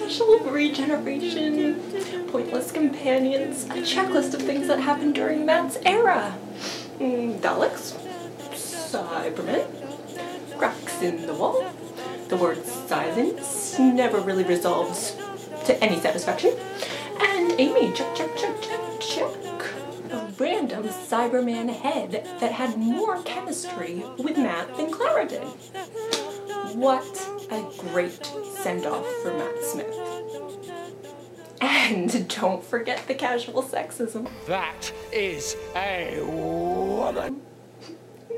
Special regeneration, pointless companions, a checklist of things that happened during Matt's era. Daleks, Cybermen, cracks in the wall, the word silence never really resolves to any satisfaction, and Amy, check. A random Cyberman head that had more chemistry with Matt than Clara did. What a great send-off for Matt Smith. And don't forget the casual sexism. That is a woman.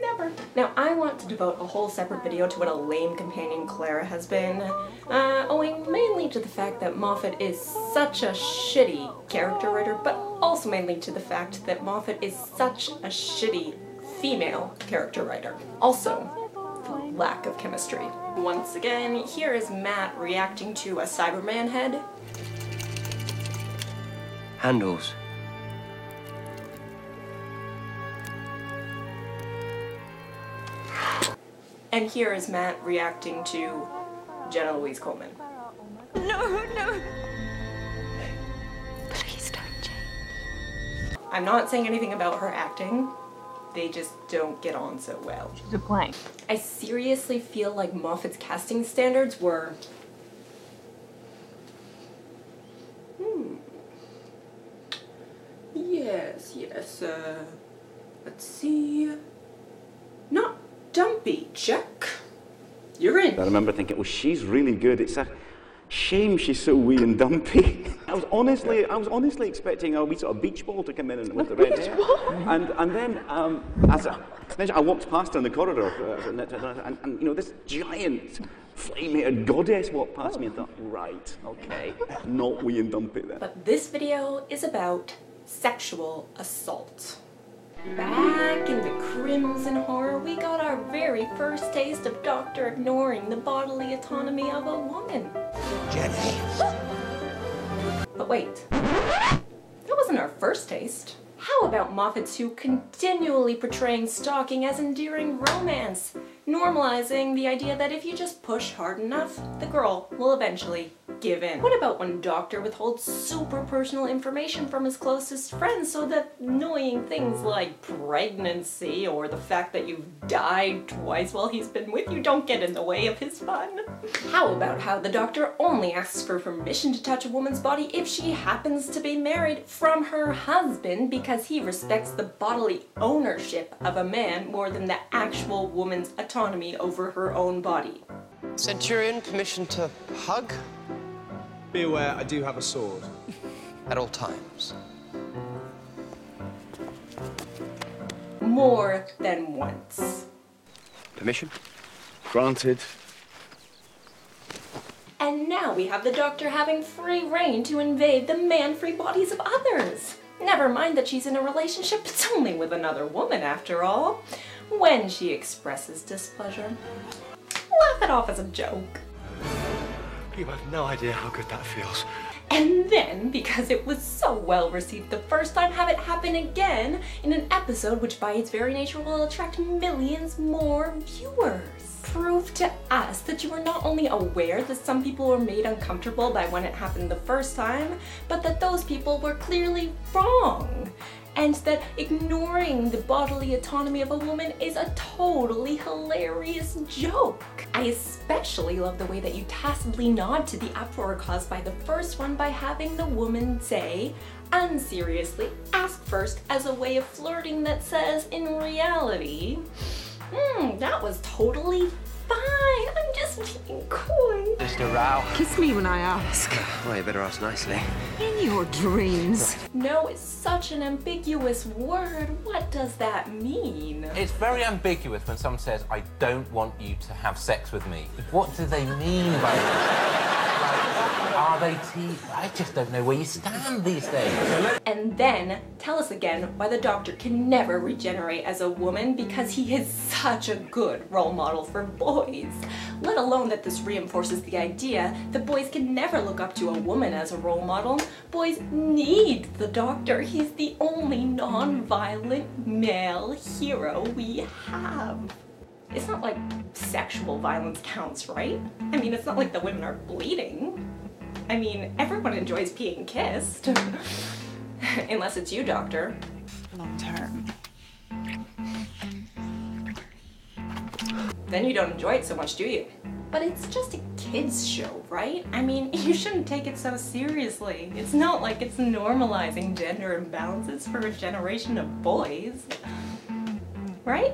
Never. Now, I want to devote a whole separate video to what a lame companion Clara has been, owing mainly to the fact that Moffat is such a shitty character writer, but also mainly to the fact that Moffat is such a shitty female character writer. Also, the lack of chemistry. Once again, here is Matt reacting to a Cyberman head. Handles. And here is Matt reacting to Jenna Louise Coleman. No. Please don't change. I'm not saying anything about her acting. They just don't get on so well. She's a blank. I seriously feel like Moffat's casting standards were... Yes, let's see... Not dumpy, check. You're in. I remember thinking, well, she's really good. It's a shame she's so wee and dumpy. I was honestly expecting a wee sort of beach ball to come in with the red hair. And then I walked past her in the corridor, and you know, this giant flame-haired goddess walked past me and thought, right, okay, not wee and dumpy then. But this video is about sexual assault. Back in the Crimson Horror, we got our very first taste of Doctor ignoring the bodily autonomy of a woman. Jenny. But wait, that wasn't our first taste. How about Moffat's who continually portraying stalking as endearing romance, normalizing the idea that if you just push hard enough, the girl will eventually give in? What about when Doctor withholds super personal information from his closest friends so that annoying things like pregnancy or the fact that you've died twice while he's been with you don't get in the way of his fun? How about how the Doctor only asks for permission to touch a woman's body if she happens to be married from her husband because he respects the bodily ownership of a man more than the actual woman's autonomy over her own body? Centurion, permission to hug? Be aware, I do have a sword. At all times. More than once. Permission? Granted. And now we have the Doctor having free reign to invade the man-free bodies of others. Never mind that she's in a relationship, it's only with another woman after all. When she expresses displeasure, laugh it off as a joke. You have no idea how good that feels. And then, because it was so well received the first time, have it happen again in an episode which by its very nature will attract millions more viewers. Prove to us that you are not only aware that some people were made uncomfortable by when it happened the first time, but that those people were clearly wrong. And that ignoring the bodily autonomy of a woman is a totally hilarious joke. I especially love the way that you tacitly nod to the uproar caused by the first one by having the woman say, unseriously, ask first as a way of flirting that says, in reality, that was totally fine, I'm just being coy. Just a row. Kiss me when I ask. Well, you better ask nicely. In your dreams. No is such an ambiguous word. What does that mean? It's very ambiguous when someone says, I don't want you to have sex with me. What do they mean by that? Like, are they I just don't know where you stand these days. And then tell us again why the Doctor can never regenerate as a woman because he is such a good role model for boys. Let alone that this reinforces the idea that boys can never look up to a woman as a role model. Boys need the Doctor. He's the only non-violent male hero we have. It's not like sexual violence counts, right? I mean, it's not like the women are bleeding. I mean, everyone enjoys being kissed. Unless it's you, Doctor. Long term. Then you don't enjoy it so much, do you? But it's just a kids show, right? I mean, you shouldn't take it so seriously. It's not like it's normalizing gender imbalances for a generation of boys. Right?